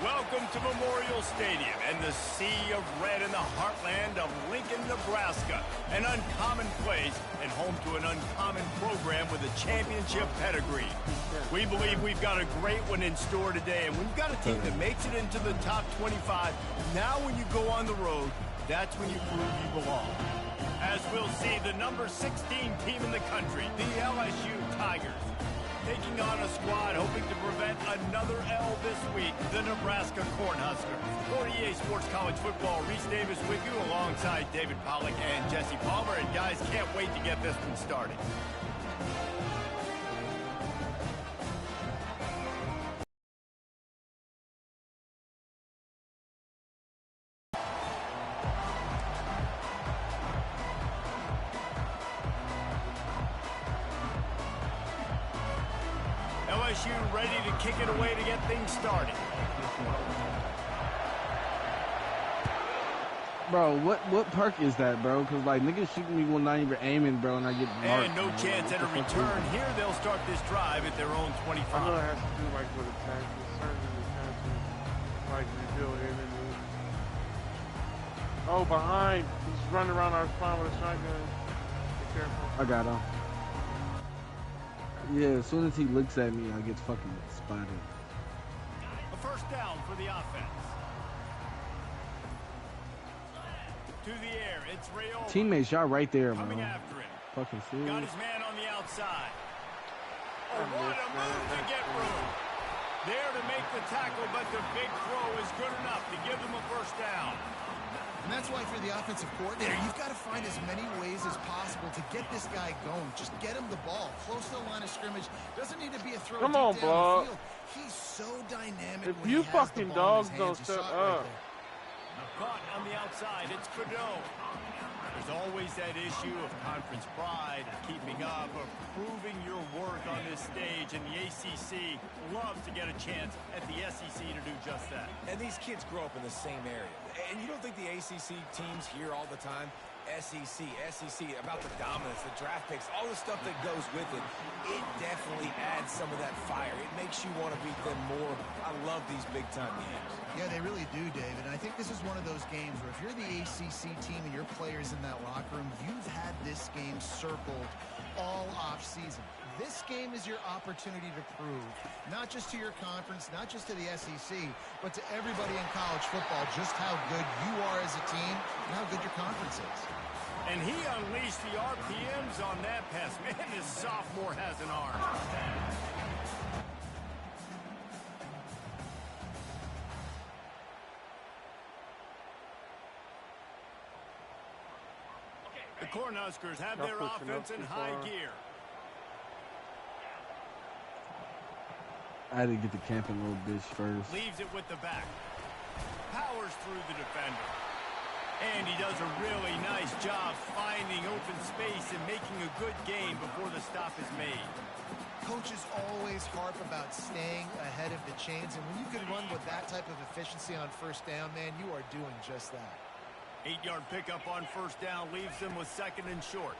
Welcome to Memorial Stadium and the sea of red in the heartland of Lincoln, Nebraska. An uncommon place and home to an uncommon program with a championship pedigree. We believe we've got a great one in store today, and we've got a team that makes it into the top 25. Now when you go on the road, that's when you prove you belong. As we'll see, the number 16 team in the country, the LSU Tigers, taking on a squad hoping to prevent another L this week, the Nebraska Cornhuskers. 48 Sports College Football, Reese Davis with you alongside David Pollack and Jesse Palmer. And guys, can't wait to get this one started. LSU ready to kick it away to get things started. Bro, what perk is that, bro? Because, like, niggas shooting me when not even aiming, bro, and I get marked. And no chance at a return here. They'll start this drive at their own 25. I know it has to do, like, with attacks. Certain attacks, like, rebuild in and move. Oh, behind. He's running around our spine with a shotgun. Be careful. I got him. Yeah, as soon as he looks at me, I get fucking spotted. A first down for the offense. To the air, it's Rayola. Teammates, y'all right there, man. Coming after him. Fucking serious. Got his man on the outside. Oh, what a move to get room. There to make the tackle, but the big throw is good enough to give them a first down. And that's why for the offensive coordinator, you've got to find as many ways as possible to get this guy going. Just get him the ball close to the line of scrimmage. Doesn't need to be a throw Come deep on, down bro. the field. He's so dynamic. If when you he has fucking the ball dogs in his don't hands. You shut saw it right up. there. Caught on the outside, it's Cadeau. There's always that issue of conference pride, keeping up, of proving your worth on this stage, and the ACC loves to get a chance at the SEC to do just that. And these kids grow up in the same area. And you don't think the ACC teams hear all the time, SEC, about the dominance, the draft picks, all the stuff that goes with it. It definitely adds some of that fire. It makes you want to beat them more. I love these big-time games. Yeah, they really do, David. And I think this is one of those games where if you're the ACC team and your players in that locker room, you've had this game circled all off-season. This game is your opportunity to prove, not just to your conference, not just to the SEC, but to everybody in college football, just how good you are as a team and how good your conference is. And he unleashed the RPMs on that pass. Man, this sophomore has an arm. The Cornhuskers have their offense in high gear. I had to get the camping little bitch first. Leaves it with the back. Powers through the defender. And he does a really nice job finding open space and making a good game before the stop is made. Coaches always harp about staying ahead of the chains, and when you can run with that type of efficiency on first down, man, you are doing just that. 8-yard pickup on first down leaves them with second and short.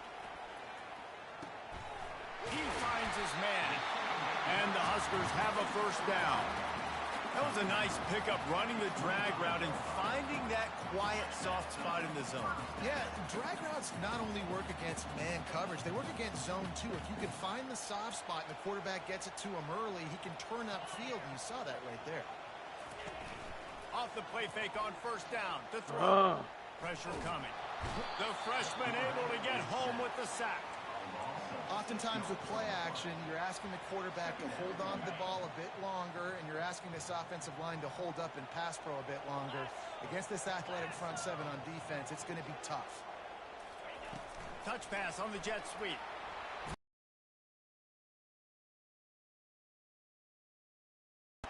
He finds his man, and the Huskers have a first down. That was a nice pickup, running the drag route and finding that quiet, soft spot in the zone. Yeah, drag routes not only work against man coverage, they work against zone too. If you can find the soft spot and the quarterback gets it to him early, he can turn upfield, and you saw that right there. Off the play fake on first down. The throw. Pressure coming. The freshman able to get home with the sack. Oftentimes with play action, you're asking the quarterback to hold on to the ball a bit longer, and you're asking this offensive line to hold up and pass pro a bit longer. Against this athletic front seven on defense, it's going to be tough. Touch pass on the jet sweep.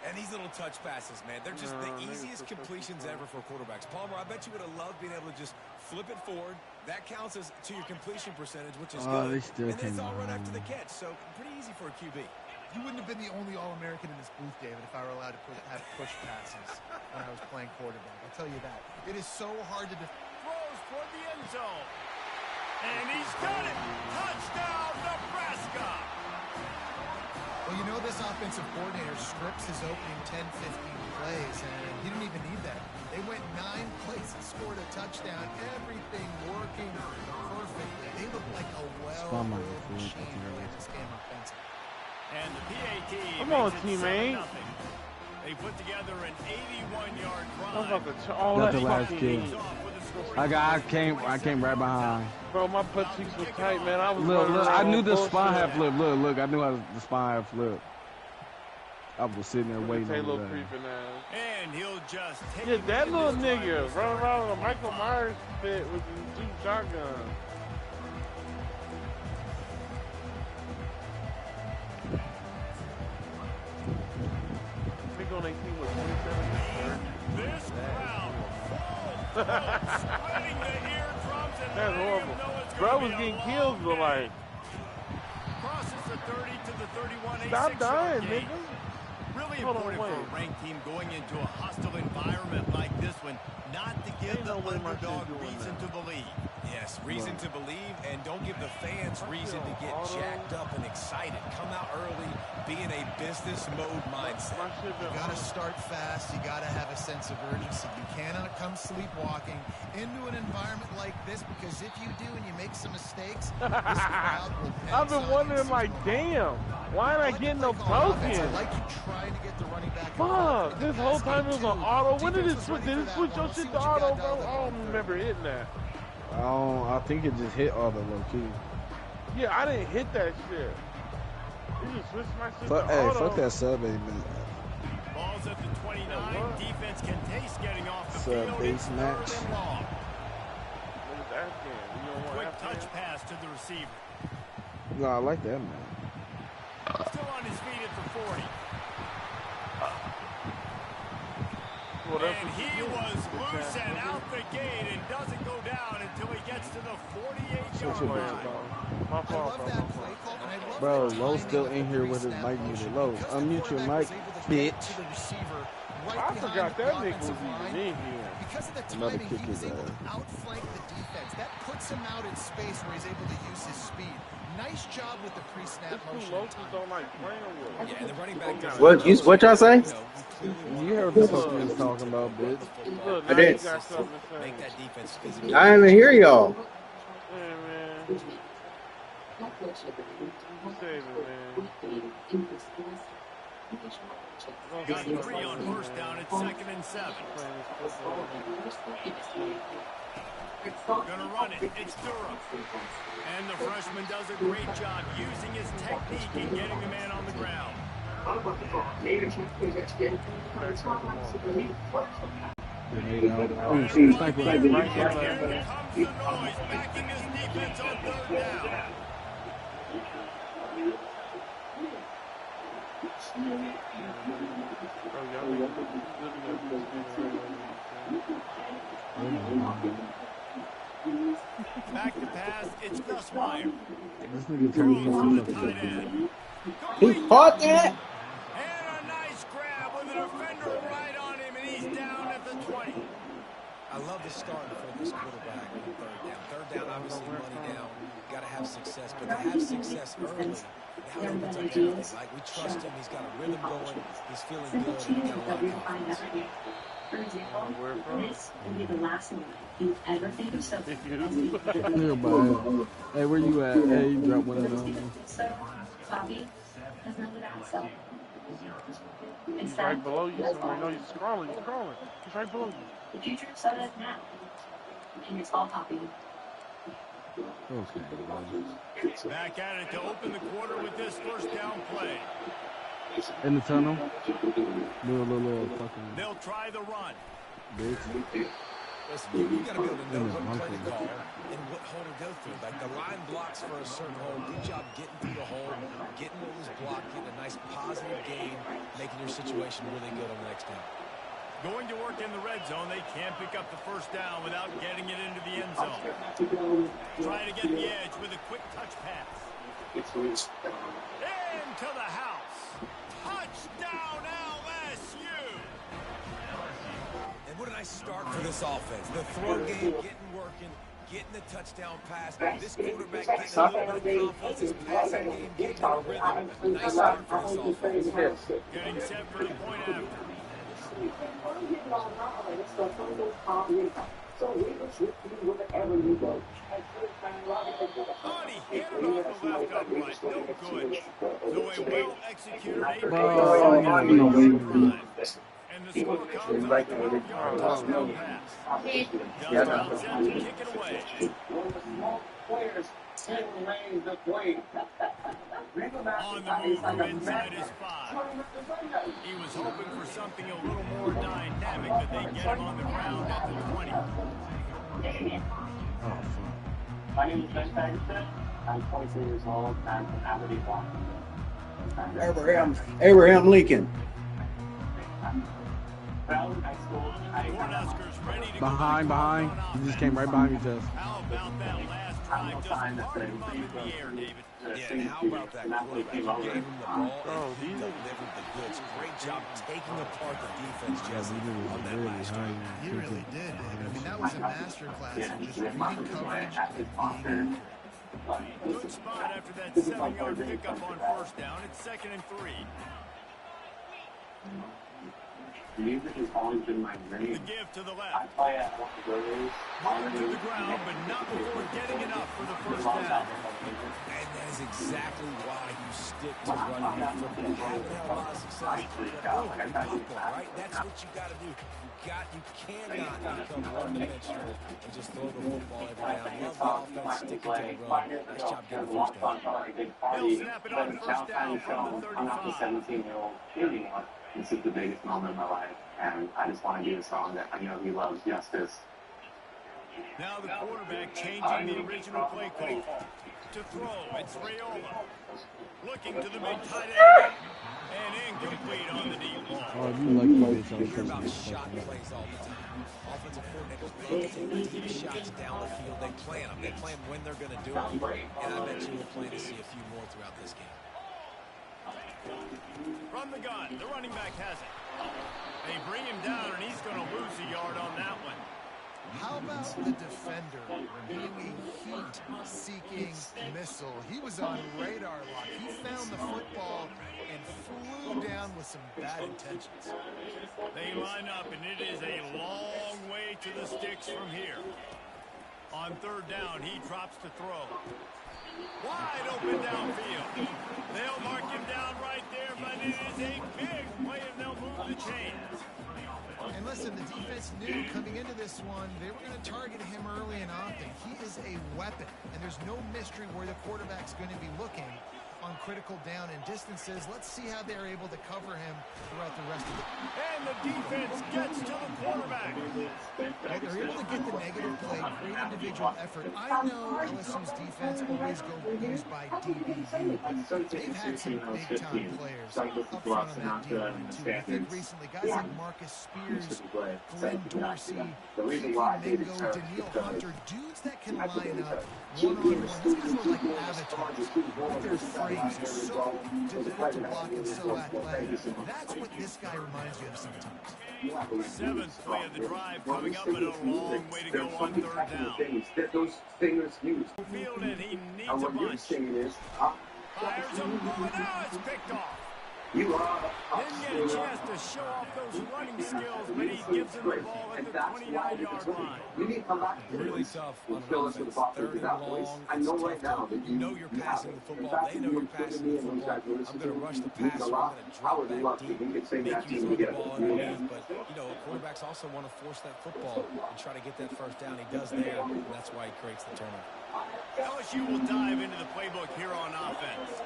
And these little touch passes, man, they're just the easiest completions ever for quarterbacks. Palmer, I bet you would have loved being able to just flip it forward. That counts as to your completion percentage, which is good. And then it's all right after the catch, so pretty easy for a QB. You wouldn't have been the only All-American in this booth, David, if I were allowed to have push passes when I was playing quarterback. I'll tell you that. It is so hard to throws toward the end zone. And he's got it. Touchdown, Nebraska. Well, you know this offensive coordinator scripts his opening 10, 15 plays, and touchdown. Everything working perfectly. They look like a well-oiled machine in this game offensively. And the PAT Come on, makes it teammate. 7-0. They put together an 81-yard I'm drive. about to oh, Got that's the last fucking kill. easy. I came right behind. Bro, my butt cheeks were tight, man. I was Look, running I around knew on the spine bullshit. had flipped. Look, I knew how the spine had flipped. I was just sitting there Look waiting at on little that. creeping ass. And he'll just take Yeah, it that in little this nigga time. running around with a Michael Myers fit with his two shotguns. Nigga on 18 with 27. This crowd, full throat, splitting the eardrums and That's letting him horrible. know it's Bro gonna was be a getting long killed, but day. like, Crosses the 30 to the 31, a stop 6-yard dying, gain. nigga. Really Hold on, important for wait. a ranked team going into a hostile environment like this one, not to give Ain't the no way my shit underdog doing reason that. to believe. Yes, reason to believe, and don't give the fans reason to get jacked up and excited. Come out early, be in a business mode mindset. My shit You been got to on. start fast. You got to have a sense of urgency. You cannot come sleepwalking into an environment like this, because if you do and you make some mistakes, this crowd will I've been wondering, like, damn, why ain't I getting no broken? I like you trying to get the running back. Fuck, this whole time it was on auto. When did it switch? Did it switch your shit to auto, bro? I don't remember hitting that. I think it just hit all the low key. Yeah, I didn't hit that shit. You just switched my shit Fuck, to hey, auto. fuck that sub, baby. Ball's at the 29. what? Defense can taste getting off the Sub field. base It's match. third and long. What was that then? You don't want Quick that touch pass to the receiver. No, I like that, man. Still on his feet at the 40. Well, that's And what he you do. was Bitch loose ass and nigga. out the gate and doesn't go down until he gets to the Such 48-yard a My line. fault, I love bro. that My play fault. call, and I love Bro, the Lowe's timing still of in the here with his pre-snap mic muted. motion. Lowe's, Because the unmute your quarterback mic, was able to get bitch. to the receiver right I behind forgot the that nigga was offensive even line. in here. Because of the Another timing, kick he was his able to ass. outflank the defense. That puts him out in space where he's able to use his speed. Nice job with the pre-snap This motion. two Lotus don't like playing with. Yeah, and the running back does What y'all say? You heard what the fuck you was talking about, bitch. Look, I now you did. got something to say. Make that defense physically. I didn't even hear y'all. Yeah, man. You saved it, man. Got 3 on first down at 2nd and 7. Gonna run it. It's Durham. And the freshman does a great job using his technique and getting the man on the ground. Oh, sniper. Here comes the noise, backing his defense on 3rd down. Bro, y'all niggas living at Back to pass. It's Gus Meyer. This nigga Throws turned to me the tight end. He caught that? And a nice grab with a defender right on him, and he's down at the 20. I love the start for this quarterback on 3rd down. 3rd down, obviously, money down. Got to have success, but to have success early, now it opens up everything. Like, we trust him. He's got a rhythm going. He's feeling good, and he got a lot of confidence. For example, this will be the last moment you ever think of something as being Yeah, but hey, where you at? Hey, you dropped one of them. so Bobby has none of that. So He's instead, right below you that's somewhere. all. No, he's scrolling. He's scrolling. He's right below you. The future of soda is now, and it's all Poppy. Okay. Back at it to open the quarter with this first down play. In the tunnel. Little fucking They'll try the run. bitch. Listen, you got to be able to know what play to call and what hole to go through. Like, the line blocks for a certain hole. Good job getting through the hole, getting what was blocked, getting a nice positive gain, making your situation really good on the next down. Going to work in the red zone, they can't pick up the first down without getting it into the end zone. Trying to get the edge with a quick touch pass. Into the house. Touchdown LSU. And what a nice start for this offense. The throw game getting working, getting the touchdown pass. This quarterback getting a little bit of confidence. His passing game getting in a rhythm. Nice start for this offense. Getting set for the point after. Oh, and he hit it off the left upright. No good. So a well-executed 8-play Bro, series I on ain't the no way. first drive. And the score comes on a 12-yard touchdown pass. Dustin set to kick it away. On the move from inside his 5. He was hoping for something a little more dynamic, but they get him on the ground at the 20. Oh, fuck. My name is Ben Patterson. I'm 23 years old. I'm from Aberdeen, Washington. Abraham Lincoln. High school. Cornhuskers ready to Behind. He just came right behind me, Tess. How about that last drive? Just park him up in the air, David. Yeah, and how about that quarterback? He gave him the ball and he delivered the goods. Great job taking apart the defense, Jesse, on that last drive. He really did, David. I mean, that was a masterclass in just reading coverage and being... Good spot after that 7-yard pickup on first down. It's 2nd and 3. Music has always been my dream. The give to the I left. play at one of those. Run to the ground, but not before getting enough for the first down. And that is exactly why you stick to running the football. You haven't had a lot of success, but football, right? That's what you got to do. You cannot become one-dimensional and just throw the football every down. Love the offense, stick it to the run. Nice job getting the first down. They'll snap it on first down from the I'm not the 35. 17-year-old anymore. This is the biggest moment of my life, and I just want to do a song that I know he loves, Justice. Now the quarterback changing the original play call. To throw, it's Rayola. Looking to the big tight end. And incomplete on the deep ball. Oh, you lucky bitch. I You was hear about supposed to shot plays all the time. Offensive coordinators love to take deep shots down the field. They plan them. They plan when they're going to do them. And I bet you will plan to see a few more throughout this game. From the gun, the running back has it. They bring him down, and he's going to lose a yard on that one. How about the defender being a heat-seeking missile? He was on radar lock. He found the football and flew down with some bad intentions. They line up, and it is a long way to the sticks from here. On third down, he drops to throw. Wide open downfield. They'll mark him down right there, but it is a big play, and they'll move the chains. And listen, the defense knew coming into this one, they were going to target him early and often. He is a weapon, and there's no mystery where the quarterback's going to be looking on critical down and distances. Let's see how they're able to cover him throughout the rest of the game. And the defense gets to the quarterback. Well, they're able to get the negative play, great individual effort. I know LSU's defense always goes by DBU, but they've had some big-time players up front on that D-line, too. I think recently, guys like Marcus Spears, Glenn Dorsey, Keegan Mingo, Daniil Hunter, dudes that can line up one-on-one. These guys are like avatars, but their frames are so difficult to block and so athletic. That's what this guy reminds you of sometimes. 7th play of the drive coming up, but a long way to go on third down. That those fingers used. Field and he needs And a what you're bunch. saying is, Fires a ball, and now it's picked off. you are Didn't get a chance to show off those running skills, but he gives him the ball at the 29-yard line. You need to come back to Really this. tough on Fill an us with offense. the box 3rd and without voice. long. I It's know tough right now to, that you know you're passing the football. have They it. know you're passing the football. I'm going to rush the passer. I'm going to drop back deep, make you throw the ball underneath. But, you know, quarterbacks also want to force that football and try to get that first down. He does there, and that's why he creates the turnover. LSU will dive into the playbook here on offense.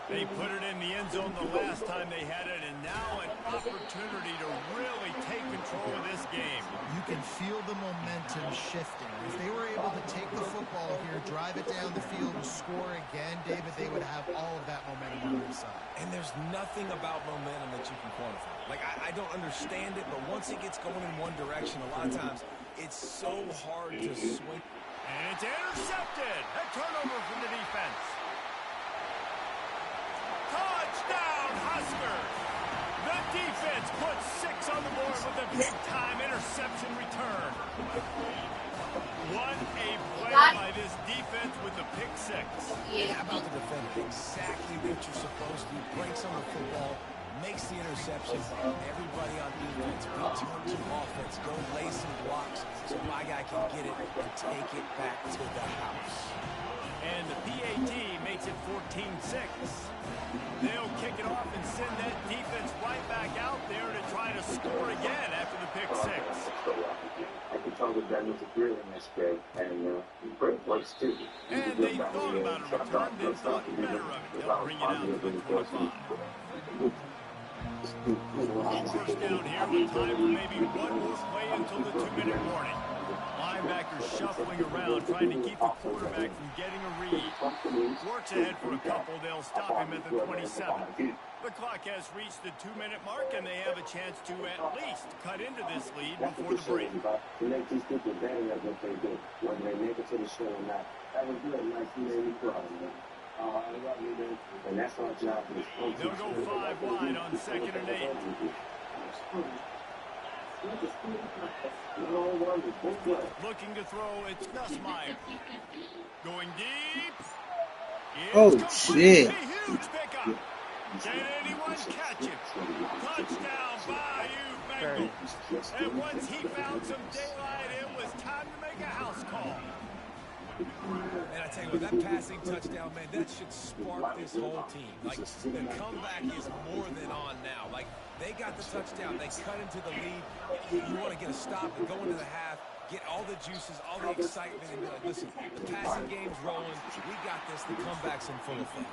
They put it in the end zone the last time they had it, and now an opportunity to really take control of this game. You can feel the momentum shifting. If they were able to take the football here, drive it down the field, and score again, David, they would have all of that momentum on their side. And there's nothing about momentum that you can quantify. Like, I don't understand it, but once it gets going in one direction, a lot of times it's so hard to swing. And it's intercepted. A turnover from the defense. Touchdown, Huskers. The defense puts 6 on the board with a big-time interception return. What a play by this defense with the pick 6. How about the defender? Exactly what you're supposed to do. Breaks on the football, makes the interception. Everybody on defense, return to offense, go lay some blocks so my guy can get it and take it back to the house. And the PAT makes it 14-6. They'll kick it off and send that defense right back out there to try to score again after the pick six. I can tell that was a really nice play, and great place too. And they thought about a return, then thought better of it. They'll bring it out to the 25. First down here with time for maybe one more play until the 2-minute warning. Linebackers shuffling around, trying to keep the quarterback from getting a read. Works ahead for a couple. They'll stop him at the 27. The clock has reached the 2-minute mark, and they have a chance to at least cut into this lead before the break. To make these people better at what they do, whether they make it to the show or not. That was good. Nice, you made me proud, man. And that's our job. They'll go 5 wide on 2nd and 8. Looking to throw, it's Nussmeier. Going deep. Oh, shit. A huge pickup. Can anyone catch it? Touchdown, Bayou Bengals. And once he found some daylight, it was time to make a house call. And I tell you what, that passing touchdown, man, that should spark this whole team. Like, the comeback is more than on now. Like, they got the touchdown. They cut into the lead. You want to get a stop and go into the half, get all the juices, all the excitement, and be like, listen, the passing game's rolling. We got this. The comeback's in full effect.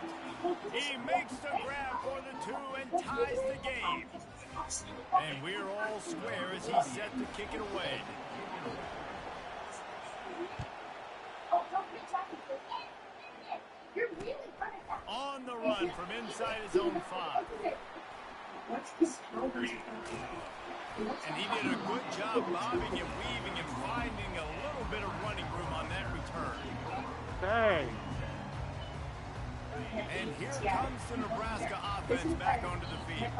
He makes the grab for the 2 and ties the game. And we're all square as he's set to kick it away. On the run from inside his own 5. And he did a good job bobbing and weaving and finding a little bit of running room on that return. Dang. And here comes the Nebraska offense back onto the field.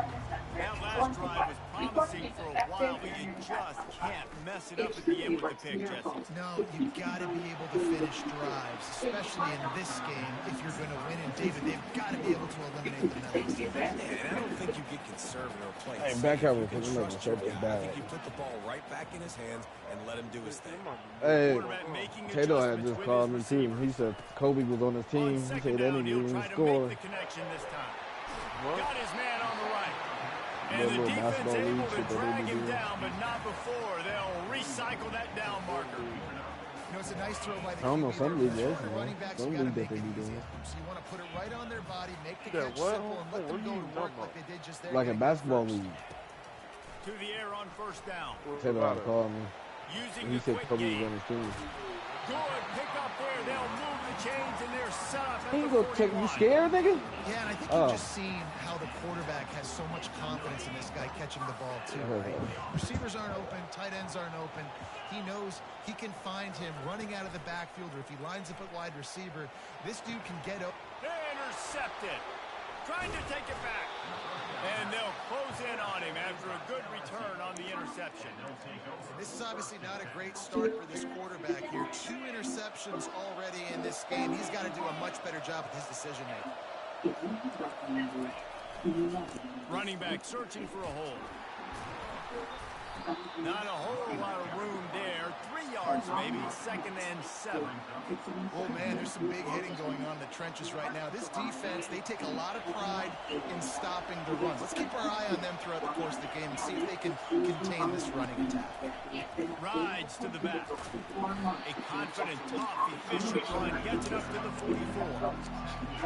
That last drive was promising for a while, but you just can't mess it up at the end with the pick, Jesse. No, you've got to be able to finish drives, especially in this game if you're going to win. And David, they've got to be able to eliminate the penalties. And I don't think you get conservative or play. Hey, back out with him. I'm not sure it's I bad. think you put the ball right back in his hands and let him do his thing. Hey, Quarterback making Tato had adjustments just with called his me too. receiver. He said Kobe was on his team. On He second said that down, nigga he'll didn't try to score. make the connection this time. What? Got his man on the right. That And the little defense basketball able league to shit that they drag be him doing. down, but not before. They'll recycle that down marker. You know, it's a nice throw by the I don't know, QB some there. league is, For man. running backs, Some you got to league that make they it be easy. doing. So you want to put it right on their body, make the Yeah, catch what? simple, and let What them are go you to work talking like they did just there. Like a getting it basketball first. league. To the air on first down. Tato had called me. Using He the said quick Kobe was game. on his team. Good pick up there. They'll move the chains, and they're set up at He the go check. 41. You scared, nigga? Yeah, and I think Oh. you've just seen how the quarterback has so much confidence in this guy catching the ball, too, right? Receivers aren't open, tight ends aren't open. He knows he can find him running out of the backfield, or if he lines up at wide receiver, this dude can get up. Intercepted. Trying to take it back. And they'll close in on him after a good return on the interception. This is obviously not a great start for this quarterback here. 2 interceptions already in this game. He's got to do a much better job with his decision making. Running back searching for a hole. Not a whole lot of room there. 3 yards maybe. 2nd and 7. Oh, man, there's some big hitting going on in the trenches right now. This defense, they take a lot of pride in stopping the runs. Let's keep our eye on them throughout the course of the game and see if they can contain this running attack. Rides to the back. A confident, tough, efficient run. Gets it up to the 44.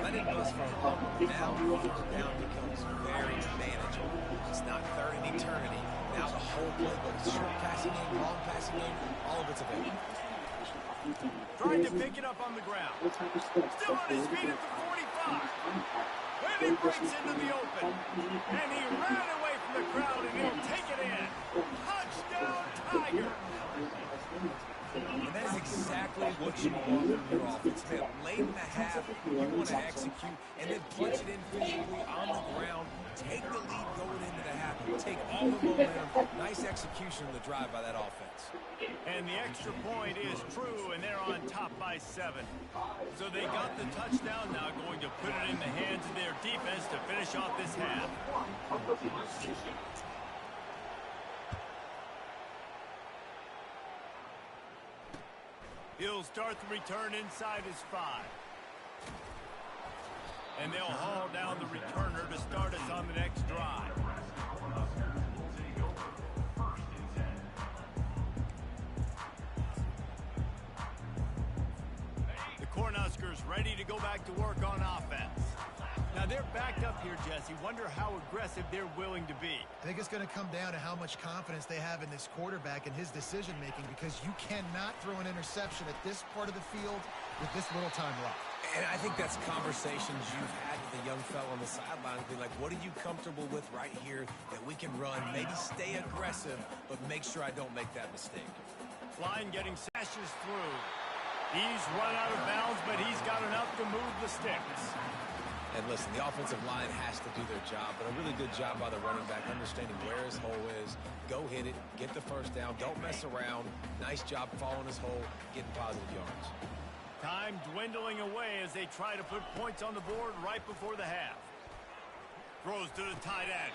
Let it bust for a moment. Now, first down becomes very manageable. It's not third in eternity. Now the whole playbook, short passing game, long passing game, all of it's available. Trying to pick it up on the ground. Still on his feet at the 45. And he breaks into the open. And he ran away from the crowd, and he'll take it in. Touchdown, Tiger. And that is exactly what you want from your offense, man. Late in the half, you want to execute and then punch it in physically on the ground. Take the lead going into the half. take all the momentum. Nice execution of the drive by that offense. And the extra point is true, and they're on top by 7. So they got the touchdown, now going to put it in the hands of their defense to finish off this half. He'll start the return inside his 5. And they'll haul down the returner to start us on the next drive. The Cornhuskers ready to go back to work on offense. Now they're backed up here, Jesse. Wonder how aggressive they're willing to be. I think it's going to come down to how much confidence they have in this quarterback and his decision-making, because you cannot throw an interception at this part of the field with this little time left. And I think that's conversations you've had with the young fellow on the sideline. Be like, what are you comfortable with right here that we can run? Maybe stay aggressive, but make sure I don't make that mistake. Line getting sashes through. He's run out of bounds, but he's got enough to move the sticks. And listen, the offensive line has to do their job, but a really good job by the running back, understanding where his hole is. Go hit it, get the first down, don't mess around. Nice job following his hole, getting positive yards. Time dwindling away as they try to put points on the board right before the half. Throws to the tight end.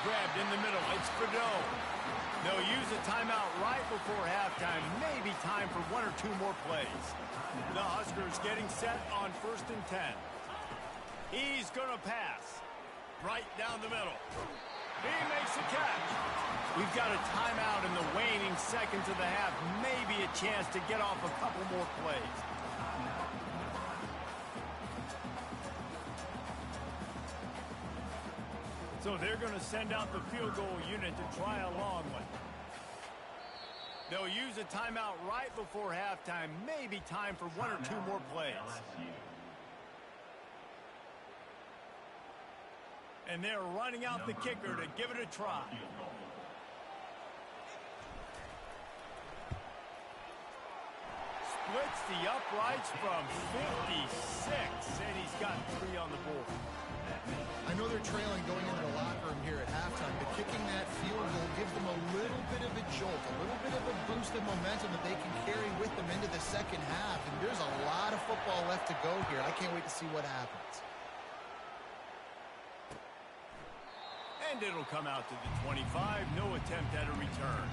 Grabbed in the middle. It's Fredot. They'll use a timeout right before halftime. Maybe time for 1 or 2 more plays. The Huskers getting set on 1st and 10. He's going to pass. Right down the middle. He makes the catch. We've got a timeout in the waning seconds of the half. Maybe a chance to get off a couple more plays. So they're going to send out the field goal unit to try a long one. They'll use a timeout right before halftime. Maybe time for 1 or 2 more plays. And they're running out the kicker to give it a try. Splits the uprights from 56, and he's got 3 on the board. I know they're trailing going into the locker room here at halftime, but kicking that field goal gives them a little bit of a jolt, a little bit of a boost of momentum that they can carry with them into the second half. And there's a lot of football left to go here. I can't wait to see what happens. And it'll come out to the 25. No attempt at a return.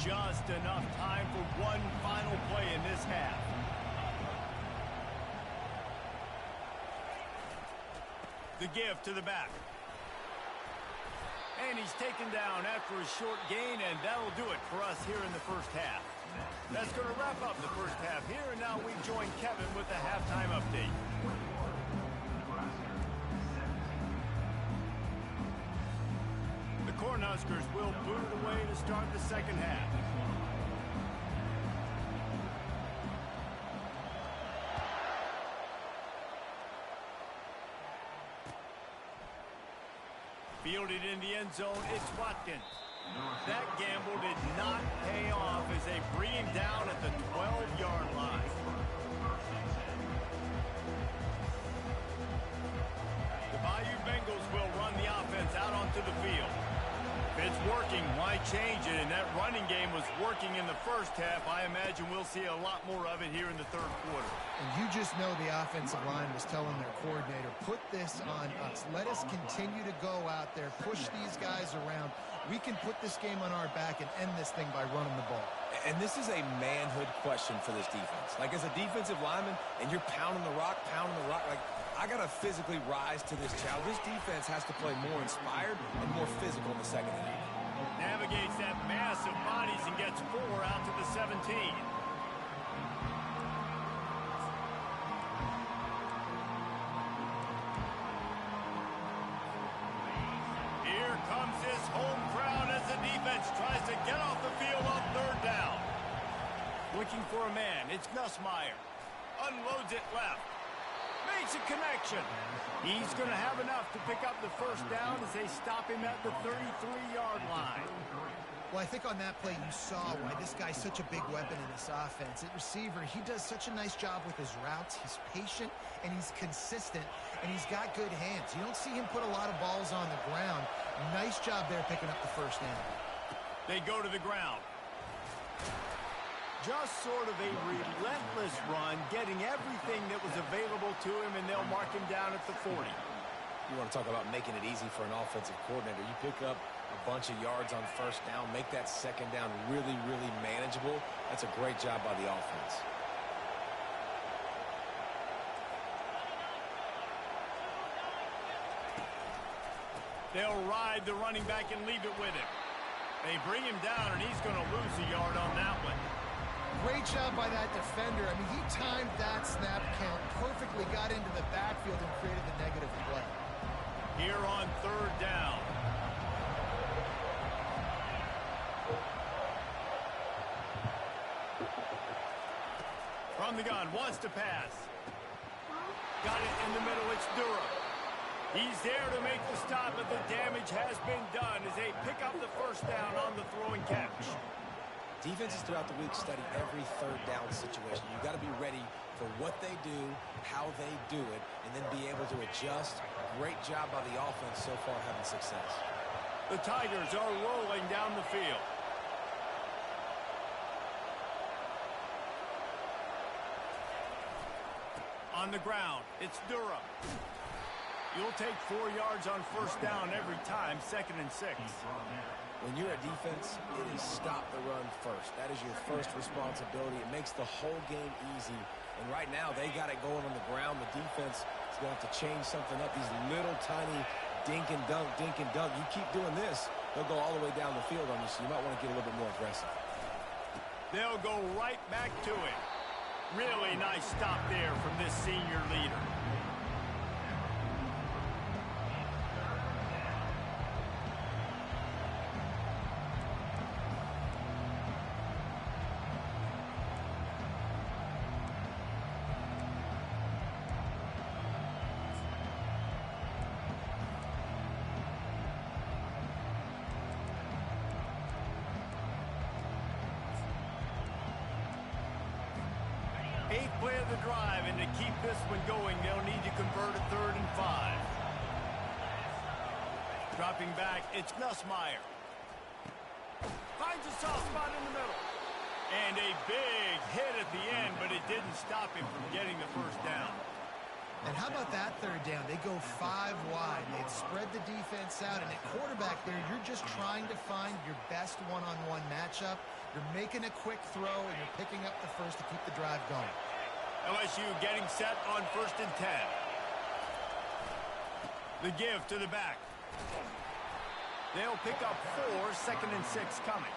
Just enough time for 1 final play in this half. The give to the back. And he's taken down after a short gain, and that'll do it for us here in the first half. That's going to wrap up the first half here, and now we join Kevin with the halftime update. The Cornhuskers will boot it away to start the second half. Fielded in the end zone, it's Watkins. That gamble did not pay off as they bring him down at the 12-yard line. The Bayou Bengals will run the offense out onto the field. If it's working, why change it? And that running game was working in the first half. I imagine we'll see a lot more of it here in the third quarter. And you just know the offensive line was telling their coordinator, put this on us. Let us continue to go out there, push these guys around. We can put this game on our back and end this thing by running the ball. And this is a manhood question for this defense. Like, as a defensive lineman, and you're pounding the rock, like, I got to physically rise to this challenge. This defense has to play more inspired and more physical in the second half. Navigates that mass of bodies and gets 4 out to the 17. Here comes his home crowd as the defense tries to get off the field on 3rd down. Looking for a man, it's Nussmeier. Unloads it left. Makes a connection. He's going to have enough to pick up the first down as they stop him at the 33-yard line. Well, I think on that play you saw why this guy's such a big weapon in this offense. At receiver, he does such a nice job with his routes. He's patient, and he's consistent, and he's got good hands. You don't see him put a lot of balls on the ground. Nice job there picking up the first down. They go to the ground. Just sort of a relentless run, getting everything that was available to him, and they'll mark him down at the 40. You want to talk about making it easy for an offensive coordinator. You pick up a bunch of yards on first down, make that second down really, really manageable. That's a great job by the offense. They'll ride the running back and leave it with him. They bring him down, and he's going to lose a yard on that one. Great job by that defender. I mean, he timed that snap count perfectly, got into the backfield, and created the negative play. Here on third down. From the gun, wants to pass. Got it in the middle, it's Durham. He's there to make the stop, but the damage has been done as they pick up the first down on the throw and catch. Defenses throughout the week study every third down situation. You got to be ready for what they do, how they do it, and then be able to adjust. Great job by the offense so far having success. The Tigers are rolling down the field. On the ground, it's Durham. You'll take 4 yards on first down every time, 2nd and 6. When you're a defense, it is stop the run first. That is your first responsibility. It makes the whole game easy. And right now, they got it going on the ground. The defense is going to have to change something up. These little tiny dink and dunk, dink and dunk. You keep doing this, they'll go all the way down the field on you, so you might want to get a little bit more aggressive. They'll go right back to it. Really nice stop there from this senior leader. Eighth play of the drive, and to keep this one going, they'll need to convert a 3rd and 5. Dropping back, it's Nussmeier. Finds a soft spot in the middle. And a big hit at the end, but it didn't stop him from getting the first down. And how about that 3rd down? They go 5 wide. They'd spread the defense out, and at quarterback there, you're just trying to find your best one-on-one matchup. You're making a quick throw, and you're picking up the first to keep the drive going. LSU getting set on 1st and 10. The give to the back. They'll pick up 4, 2nd and 6 coming.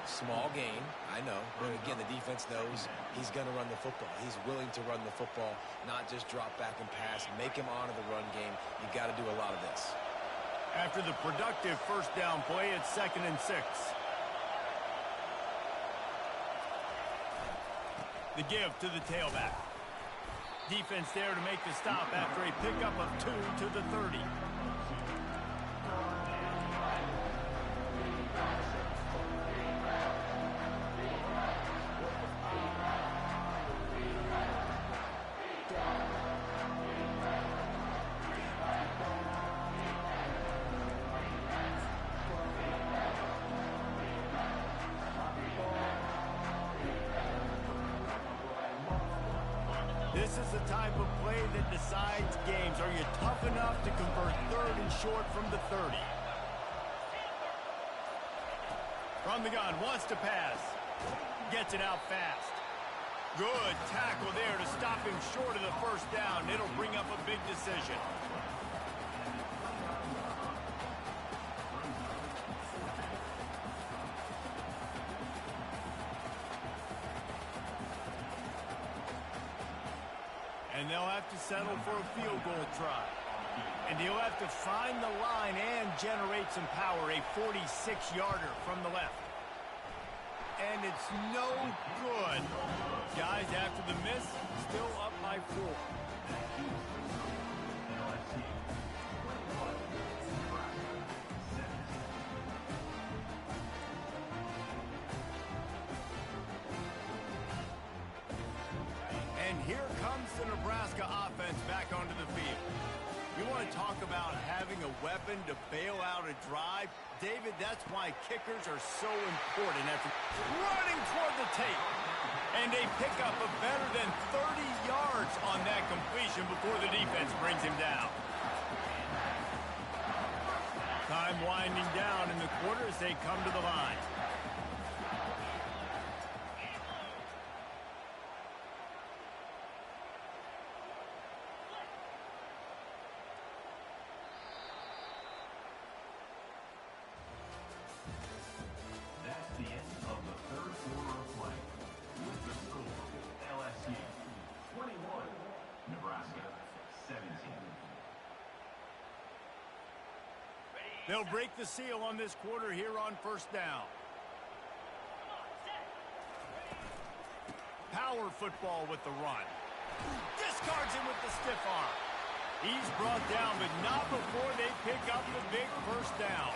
Small gain, I know, but again, the defense knows he's going to run the football. He's willing to run the football, not just drop back and pass, make him honor the run game. You got to do a lot of this. After the productive first down play, it's 2nd and 6. The give to the tailback. Defense there to make the stop after a pickup of 2 to the 30. This is the type of play that decides games. Are you tough enough to convert 3rd and short from the 30? From the gun, wants to pass. Gets it out fast. Good tackle there to stop him short of the first down. It'll bring up a big decision. And they'll have to settle for a field goal try. And he'll have to find the line and generate some power. A 46-yarder from the left. And it's no good. Guys, after the miss, still up by 4. here comes the Nebraska offense back onto the field. You want to talk about having a weapon to bail out a drive? David, that's why kickers are so important. After running toward the tape. And they pick up a better than 30 yards on that completion before the defense brings him down. Time winding down in the quarter as they come to the line. That's the end of the third quarter of play. With the score, LSU 21, Nebraska 17. They'll break the seal on this quarter here on first down. Power football with the run. Discards him with the stiff arm. He's brought down, but not before they pick up the big first down.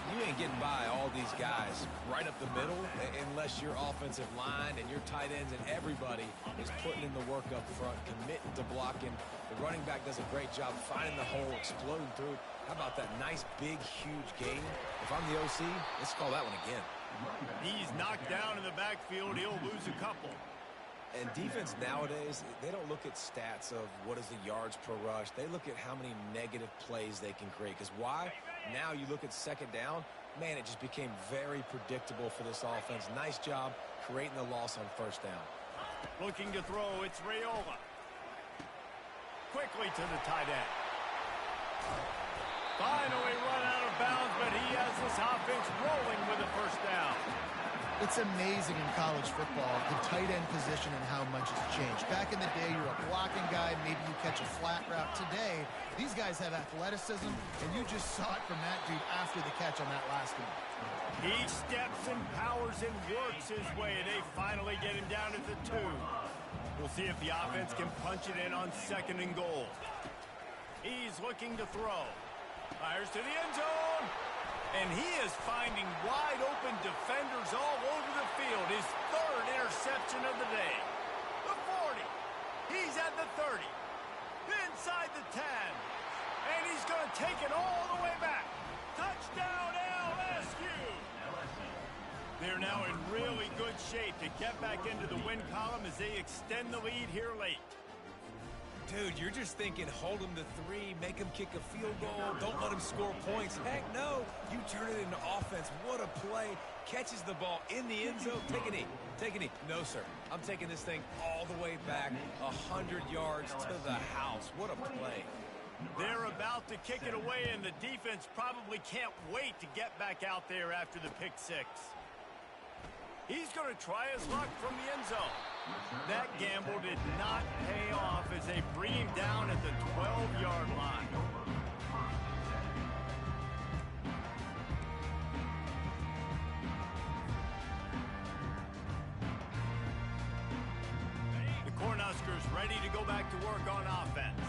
You ain't getting by all these guys right up the middle unless your offensive line and your tight ends and everybody is putting in the work up front, committing to blocking. The running back does a great job finding the hole, exploding through it. How about that nice, big, huge gain? If I'm the OC, let's call that one again. He's knocked down in the backfield. He'll lose a couple. And defense nowadays, they don't look at stats of what is the yards per rush. They look at how many negative plays they can create. Because why? Now you look at second down, man, it just became very predictable for this offense. Nice job creating the loss on first down. Looking to throw, it's Raiola. Quickly to the tight end. Finally run out of bounds, but he has this offense rolling with a first down. It's amazing in college football, the tight end position and how much it's changed. Back in the day, you're a blocking guy, maybe you catch a flat route. Today, these guys have athleticism, and you just saw it from that dude after the catch on that last one. He steps and powers and works his way. They finally get him down at the 2. We'll see if the offense can punch it in on second and goal. He's looking to throw. Fires to the end zone. And he is finding wide-open defenders all over the field. His third interception of the day. The 40. He's at the 30. Inside the 10. And he's going to take it all the way back. Touchdown, LSU. They're now in really good shape to get back into the win column as they extend the lead here late. Dude, you're just thinking, hold him to 3, make him kick a field goal, don't let him score points. Heck no, you turn it into offense. What a play. Catches the ball in the end zone. Take a knee. Take a knee. No, sir. I'm taking this thing all the way back 100 yards to the house. What a play. They're about to kick it away, and the defense probably can't wait to get back out there after the pick 6. He's going to try his luck from the end zone. That gamble did not pay off as they bring him down at the 12-yard line. The Cornhuskers ready to go back to work on offense.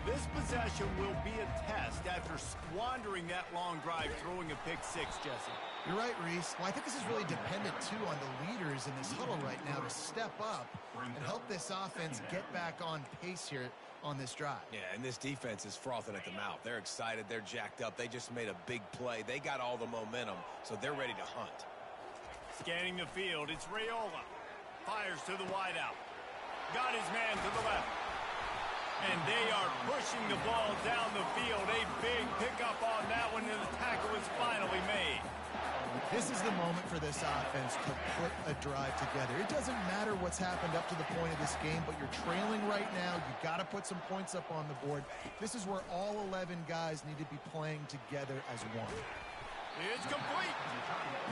This possession will be a test after squandering that long drive throwing a pick 6, Jesse. You're right, Reese. Well, I think this is really dependent, too, on the leaders in this huddle right now to step up and help this offense get back on pace here on this drive. Yeah, and this defense is frothing at the mouth. They're excited. They're jacked up. They just made a big play. They got all the momentum, so they're ready to hunt. Scanning the field, it's Raiola. Fires to the wideout. Got his man to the left. And they are pushing the ball down the field. A big pickup on that one, and the tackle is finally made. This is the moment for this offense to put a drive together. It doesn't matter what's happened up to the point of this game, but you're trailing right now. You've got to put some points up on the board. This is where all 11 guys need to be playing together as one. It's complete.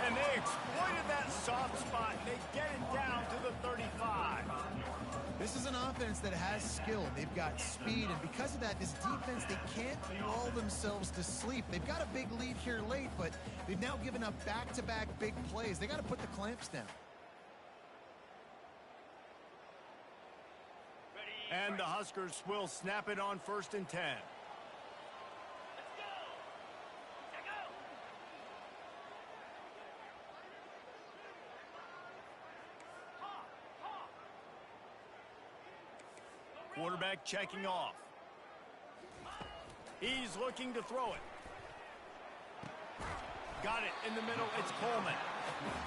And they exploited that soft spot, and they get it down to the 35. This is an offense that has skill. They've got speed, and because of that, this defense, they can't lull themselves to sleep. They've got a big lead here late, but they've now given up back-to-back big plays. They got to put the clamps down. And the Huskers will snap it on 1st and 10. quarterback checking off. He's looking to throw it. Got it in the middle. It's Coleman.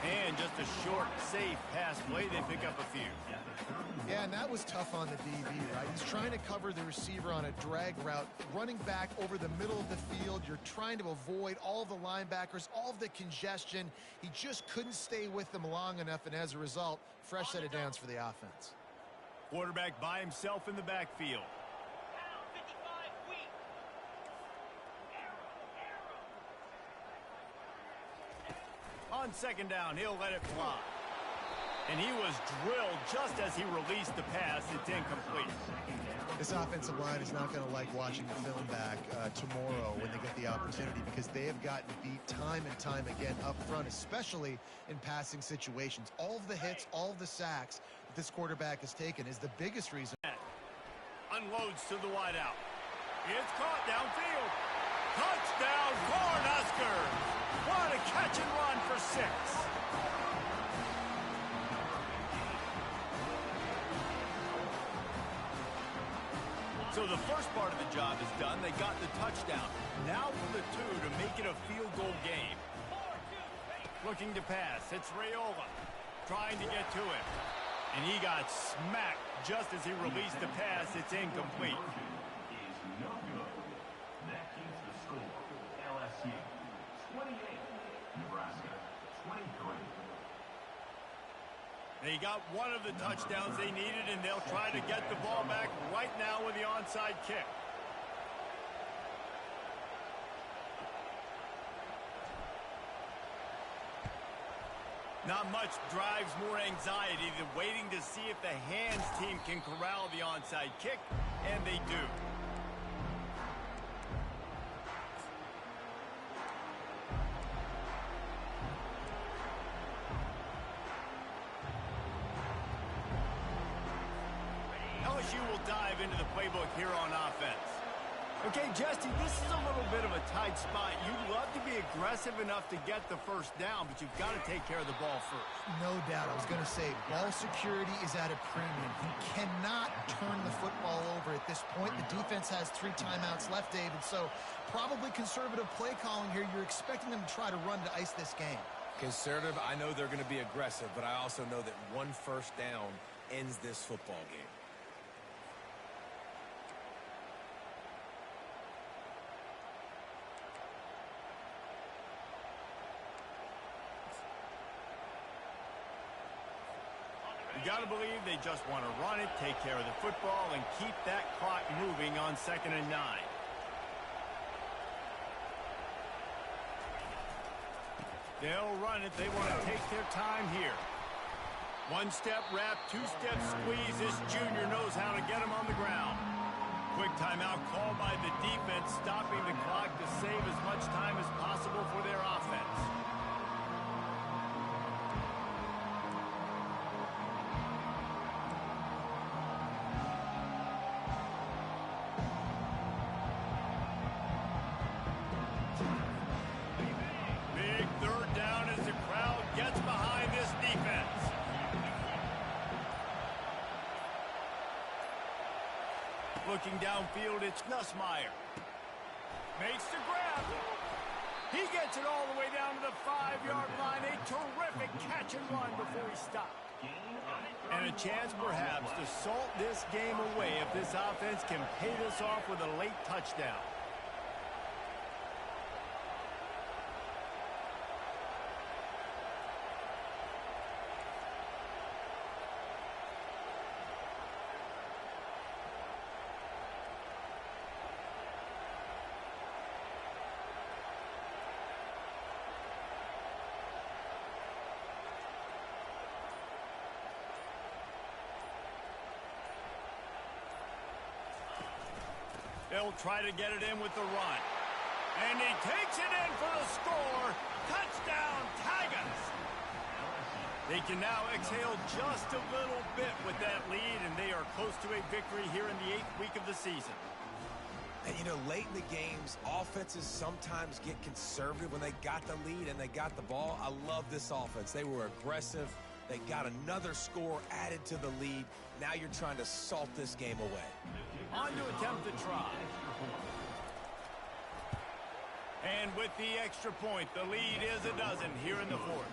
And just a short, safe pass play. They pick up a few. Yeah, and that was tough on the DB, right? He's trying to cover the receiver on a drag route, running back over the middle of the field. You're trying to avoid all of the linebackers, all of the congestion. He just couldn't stay with them long enough, and as a result, fresh set of downs for the offense. Quarterback by himself in the backfield. On second down, he'll let it fly. And he was drilled just as he released the pass. It's incomplete. This offensive line is not going to like watching the film back tomorrow when they get the opportunity, because they have gotten beat time and time again up front, especially in passing situations. All of the hits, all of the sacks that this quarterback has taken is the biggest reason. Unloads to the wideout. It's caught downfield. Touchdown, Cornhuskers! What a catch and run for 6. So the first part of the job is done. They got the touchdown. Now for the 2 to make it a field goal game. Looking to pass. It's Raiola trying to get to him. And he got smacked just as he released the pass. It's incomplete. Is no good. That keeps the score. LSU 28, Nebraska 23. They got one of the touchdowns they needed, and they'll try to get the ball back right now with the onside kick. Not much drives more anxiety than waiting to see if the hands team can corral the onside kick, and they do. LSU will dive into the playbook here on offense. Okay, Jesse, this is a little bit of a tight spot. You'd love to be aggressive enough to get the first down, but you've got to take care of the ball first. No doubt. I was going to say, ball security is at a premium. You cannot turn the football over at this point. The defense has 3 timeouts left, David, so probably conservative play calling here. You're expecting them to try to run to ice this game. Conservative, I know they're going to be aggressive, but I also know that one first down ends this football game. You got to believe they just want to run it, take care of the football, and keep that clock moving on 2nd and 9. They'll run it. They want to take their time here. 1-step wrap, 2-step squeeze. This junior knows how to get him on the ground. Quick timeout called by the defense, stopping the clock to save as much time as possible for their offense. Big 3rd down as the crowd gets behind this defense. Looking downfield, it's Nussmeier. Makes the grab. He gets it all the way down to the 5-yard line. A terrific catch and run before he stopped. And a chance perhaps to salt this game away if this offense can pay this off with a late touchdown. They'll try to get it in with the run. And he takes it in for the score. Touchdown, Tigers! They can now exhale just a little bit with that lead, and they are close to a victory here in the 8th week of the season. And, you know, late in the games, offenses sometimes get conservative when they got the lead and they got the ball. I love this offense. They were aggressive. They got another score added to the lead. Now you're trying to salt this game away. On to attempt the try. And with the extra point, the lead is a dozen here in the fourth.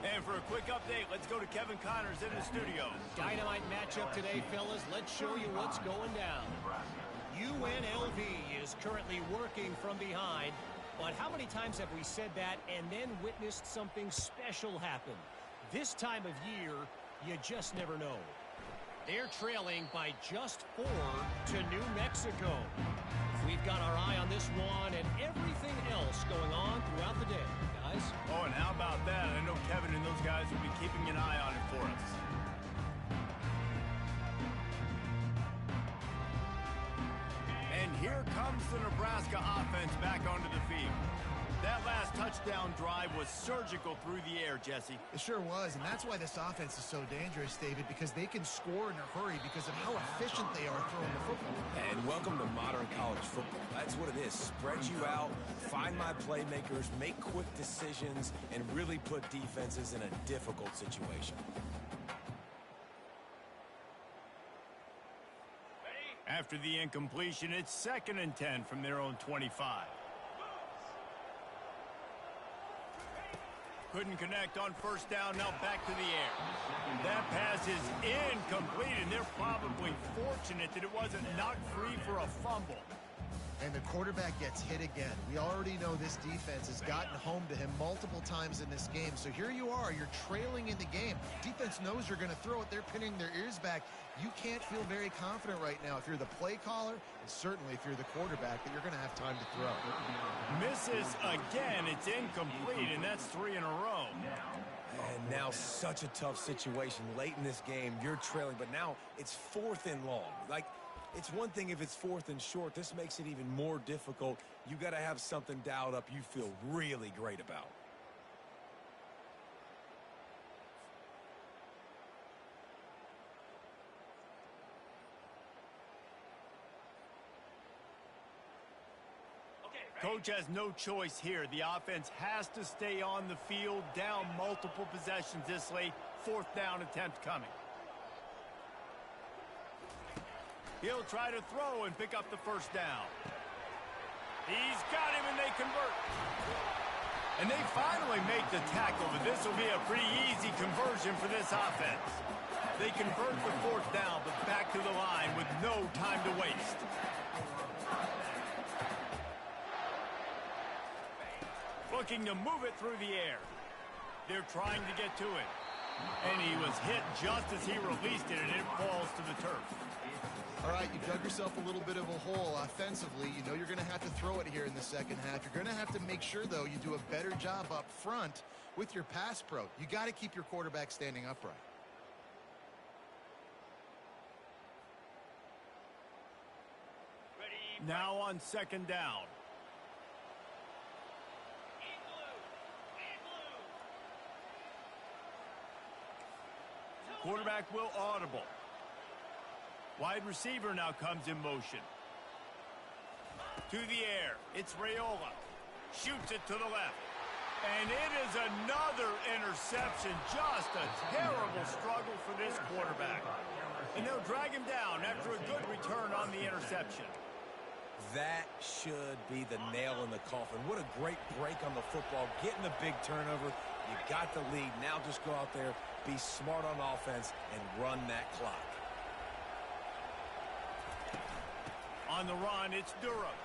And for a quick update, let's go to Kevin Connors in the studio. Dynamite matchup today, fellas. Let's show you what's going down. UNLV is currently working from behind. But how many times have we said that and then witnessed something special happen? This time of year, you just never know. They're trailing by just 4 to New Mexico. We've got our eye on this one and everything else going on throughout the day, guys. Oh, and how about that? I know Kevin and those guys will be keeping an eye on it for us. And here comes the Nebraska offense back onto the field. That last touchdown drive was surgical through the air, Jesse. It sure was, and that's why this offense is so dangerous, David, because they can score in a hurry because of how efficient they are throwing the football. And welcome to modern college football. That's what it is. Spread you out, find my playmakers, make quick decisions, and really put defenses in a difficult situation. After the incompletion, it's 2nd and 10 from their own 25. Couldn't connect on first down, now back to the air. That pass is incomplete, and they're probably fortunate that it wasn't knocked free for a fumble. And the quarterback gets hit again. We already know this defense has gotten home to him multiple times in this game. So here you are, you're trailing in the game. Defense knows you're going to throw it. They're pinning their ears back. You can't feel very confident right now if you're the play caller, and certainly if you're the quarterback, that you're going to have time to throw. Misses again. It's incomplete, and that's 3 in a row. And now such a tough situation late in this game. You're trailing, but now it's 4th and long. Like, it's one thing if it's 4th and short. This makes it even more difficult. You got to have something dialed up you feel really great about. Coach has no choice here. The offense has to stay on the field, down multiple possessions this late. 4th down attempt coming. He'll try to throw and pick up the first down. He's got him, and they convert. And they finally make the tackle, but this will be a pretty easy conversion for this offense. They convert the 4th down, but back to the line with no time to waste. Looking to move it through the air. They're trying to get to it. And he was hit just as he released it, and it falls to the turf. All right, you dug yourself a little bit of a hole offensively. You know you're going to have to throw it here in the second half. You're going to have to make sure, though, you do a better job up front with your pass pro. You got to keep your quarterback standing upright. Now on 2nd down. Quarterback will audible. Wide receiver now comes in motion. To the air. It's Raiola. Shoots it to the left. And it is another interception. Just a terrible struggle for this quarterback. And they'll drag him down after a good return on the interception. That should be the nail in the coffin. What a great break on the football. Getting the big turnover. You got the lead. Now just go out there, be smart on offense, and run that clock. On the run, it's Durham.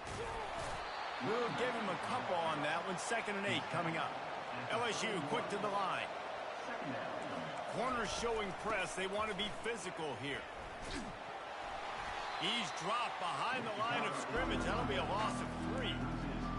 We'll give him a couple on that one. 2nd and 8 coming up. LSU quick to the line. Corners showing press. They want to be physical here. He's dropped behind the line of scrimmage. That'll be a loss of 3.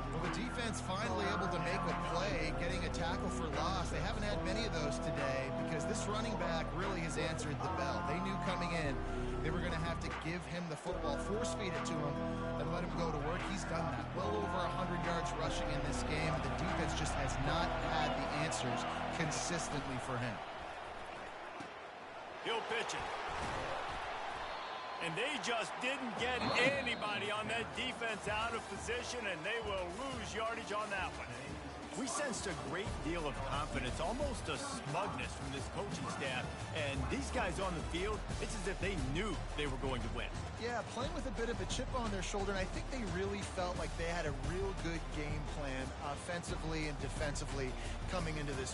Well, the defense finally able to make a play, getting a tackle for loss. They haven't had many of those today because this running back really has answered the bell. They knew coming in they were going to have to give him the football, force feed it to him, and let him go to work. He's done that. Well over 100 yards rushing in this game. The defense just has not had the answers consistently for him. He'll pitch it. And they just didn't get anybody on that defense out of position, and they will lose yardage on that one. We sensed a great deal of confidence, almost a smugness from this coaching staff. And these guys on the field, it's as if they knew they were going to win. Yeah, playing with a bit of a chip on their shoulder, and I think they really felt like they had a real good game plan offensively and defensively coming into this